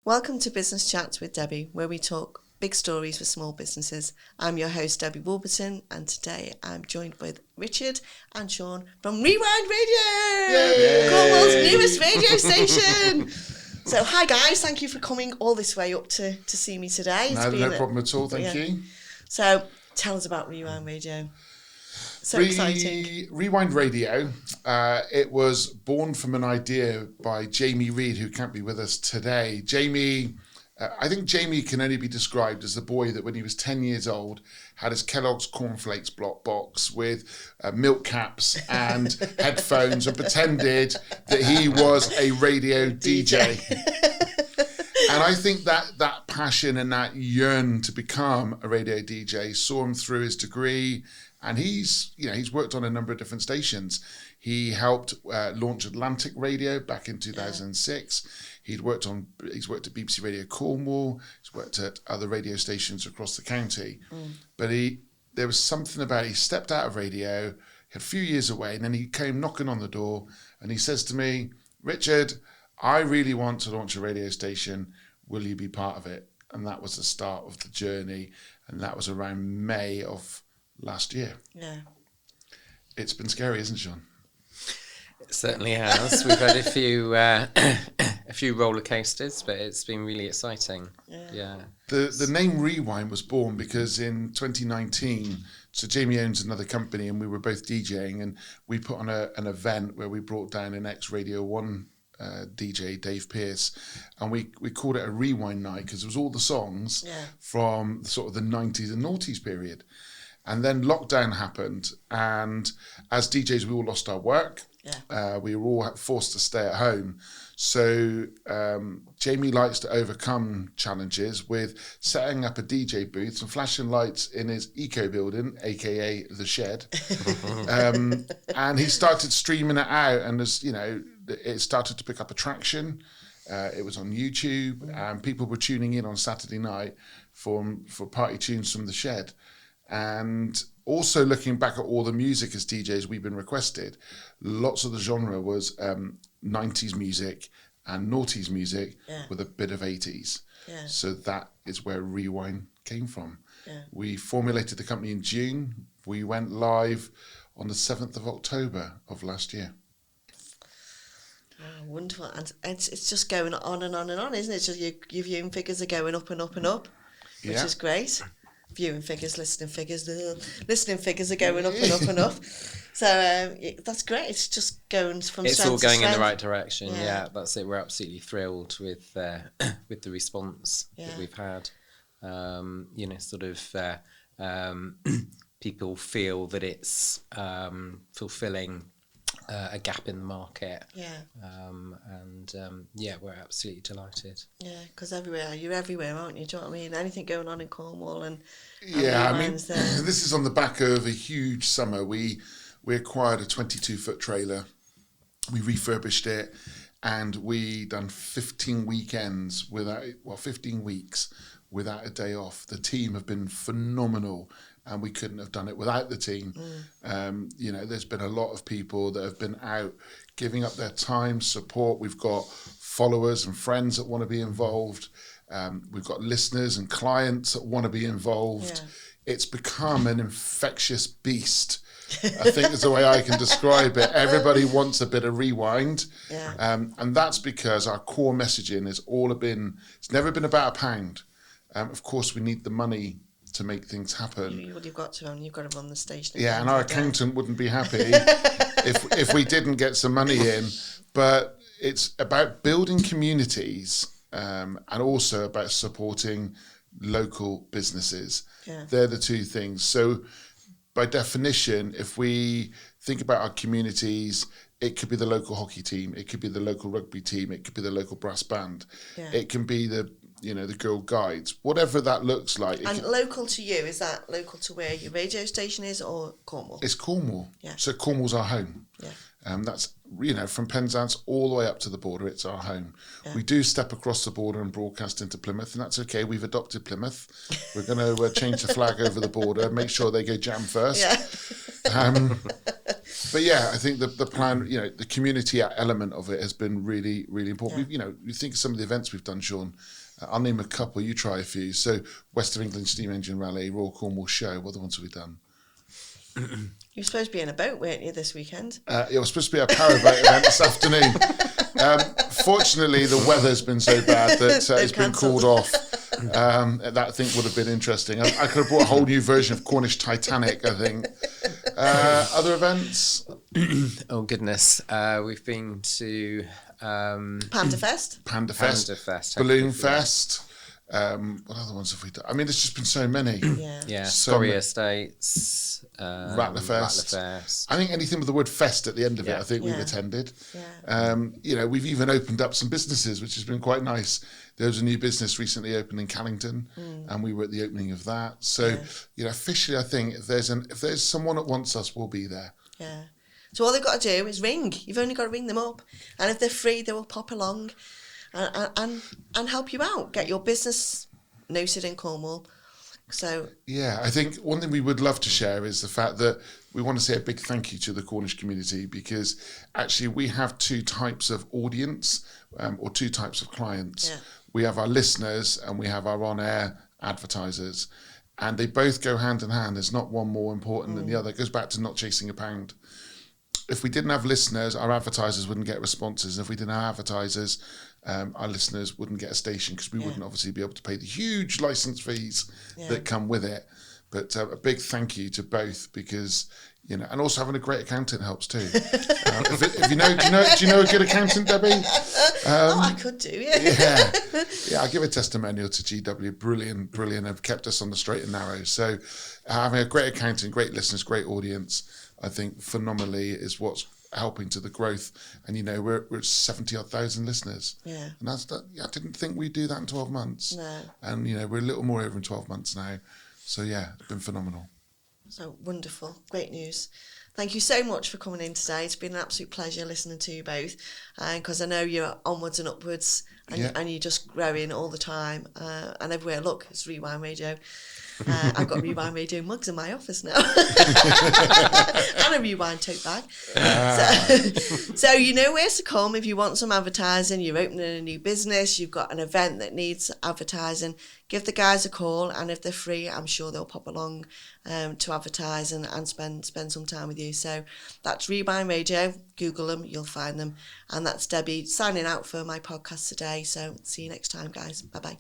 Welcome to Business Chats with Debbie, where we talk big stories for small businesses. I'm your host, Debbie Wolverton, and today I'm joined with Richard and Shaun from Rewind Radio, Cornwall's newest radio station. So, hi guys, thank you for coming all this way up to see me today. No problem at all, thank you. So, tell us about Rewind Radio. So exciting. Rewind Radio, it was born from an idea by Jamie Reed, who can't be with us today. Jamie, I think Jamie can only be described as the boy that when he was 10 years old had his Kellogg's cornflakes block box with milk caps and headphones and pretended that he was a radio DJ. And I think that passion and that yearn to become a radio DJ saw him through his degree. And he's worked on a number of different stations. He helped launch Atlantic Radio back in 2006. He's worked at BBC Radio Cornwall. He's worked at other radio stations across the county. But there was something about he stepped out of radio, a few years away, and then he came knocking on the door, and he says to me, "Richard, I really want to launch a radio station. Will you be part of it?" And that was the start of the journey, and that was around May of last year. Yeah. It's been scary, isn't it, Shaun? It certainly has. We've had a few roller coasters, but it's been really exciting. Yeah. The name Rewind was born because in 2019, so Jamie owns another company and we were both DJing, and we put on an event where we brought down an ex-Radio 1 DJ, Dave Pearce, and we called it a Rewind night because it was all the songs from sort of the 90s and noughties period. And then lockdown happened, and as DJs, we all lost our work. We were all forced to stay at home. So Jamie likes to overcome challenges with setting up a DJ booth and flashing lights in his eco building, aka the Shed. And he started streaming it out, and as you know, it started to pick up attraction. It was on YouTube, and people were tuning in on Saturday night for party tunes from the Shed. And also looking back at all the music as DJs we've been requested, lots of the genre was 90s music and noughties music with a bit of 80s. So that is where Rewind came from. We formulated the company in June. We went live on the 7th of October of last year. Oh, wonderful. And it's just going on and on and on, isn't it? Just your viewing figures are going up and up and up, which is great. Viewing figures, listening figures are going up and up and up. So that's great. It's just going from it's strength all going to strength. in the right direction. Yeah, that's it. We're absolutely thrilled with the response that we've had. People feel that it's fulfilling a gap in the market. We're absolutely delighted. Yeah, because you're everywhere, aren't you? Do you know what I mean? Anything going on in Cornwall and this is on the back of a huge summer. We acquired a 22-foot trailer. We refurbished it, and we done 15 weeks without a day off. The team have been phenomenal, and we couldn't have done it without the team. There's been a lot of people that have been out giving up their time, support. We've got followers and friends that want to be involved. We've got listeners and clients that want to be involved. It's become an infectious beast, I think is the way I can describe it. Everybody wants a bit of Rewind. And that's because our core messaging it's never been about a pound. Of course, we need the money to make things happen. You've got to run the station. Yeah, and our accountant wouldn't be happy if we didn't get some money in. But it's about building communities and also about supporting local businesses. They're the two things. So by definition, if we think about our communities, it could be the local hockey team, it could be the local rugby team, it could be the local brass band, it can be the Girl Guides, whatever that looks like. And local to you, is that local to where your radio station is, or Cornwall? It's Cornwall. So Cornwall's our home. That's, from Penzance all the way up to the border, it's our home. We do step across the border and broadcast into Plymouth, and that's okay. We've adopted Plymouth. We're going to change the flag over the border, make sure they go jam first. But yeah, I think the plan, the community element of it has been really, really important. Yeah. You think of some of the events we've done, Sean. I'll name a couple. You try a few. So West of England Steam Engine Rally, Royal Cornwall Show. What other ones have we done? You were supposed to be in a boat, weren't you, this weekend? It was supposed to be a powerboat event this afternoon. Fortunately, the weather's been so bad that it's been called off. That I think would have been interesting. I could have brought a whole new version of Cornish Titanic, I think. Other events? Oh, goodness. We've been to... Panda Fest? Panda Fest. Balloon Fest. What other ones have we done? I mean, there's just been so many. Yeah. So Storey Estates. Rattlerfest. I think anything with the word fest at the end of it, I think we've attended. Yeah. We've even opened up some businesses, which has been quite nice. There was a new business recently opened in Callington, and we were at the opening of that. So, officially, I think if there's someone that wants us, we'll be there. Yeah. So all they've got to do is ring. You've only got to ring them up, and if they're free, they will pop along and help you out. Get your business noted in Cornwall. So yeah, I think one thing we would love to share is the fact that we want to say a big thank you to the Cornish community, because actually we have two types of audience or two types of clients. Yeah. We have our listeners and we have our on-air advertisers, and they both go hand in hand. There's not one more important than the other. It goes back to not chasing a pound. If we didn't have listeners, our advertisers wouldn't get responses. And if we didn't have advertisers, our listeners wouldn't get a station, because we wouldn't obviously be able to pay the huge license fees that come with it. But a big thank you to both, because and also having a great accountant helps too. If do you know a good accountant, Debbie? I could do, yeah. I give a testimonial to GW. Brilliant, have kept us on the straight and narrow. So having a great accountant, great listeners, great audience, I think phenomenally is what's helping to the growth. And we're at 70,000 listeners. Yeah. And I didn't think we'd do that in 12 months. No. And we're a little more over in 12 months now. So yeah, it's been phenomenal. So wonderful. Great news. Thank you so much for coming in today. It's been an absolute pleasure listening to you both, because I know you're onwards and upwards, and you're just growing all the time, and everywhere. Look, it's Rewind Radio. I've got Rewind Radio mugs in my office now. And a Rewind tote bag. So you know where to come if you want some advertising. You're opening a new business, you've got an event that needs advertising, give the guys a call, and if they're free, I'm sure they'll pop along to advertise and spend some time with you. So that's Rewind Radio. Google them, you'll find them. And that's Debbie signing out for my podcast today. So see you next time, guys. Bye-bye.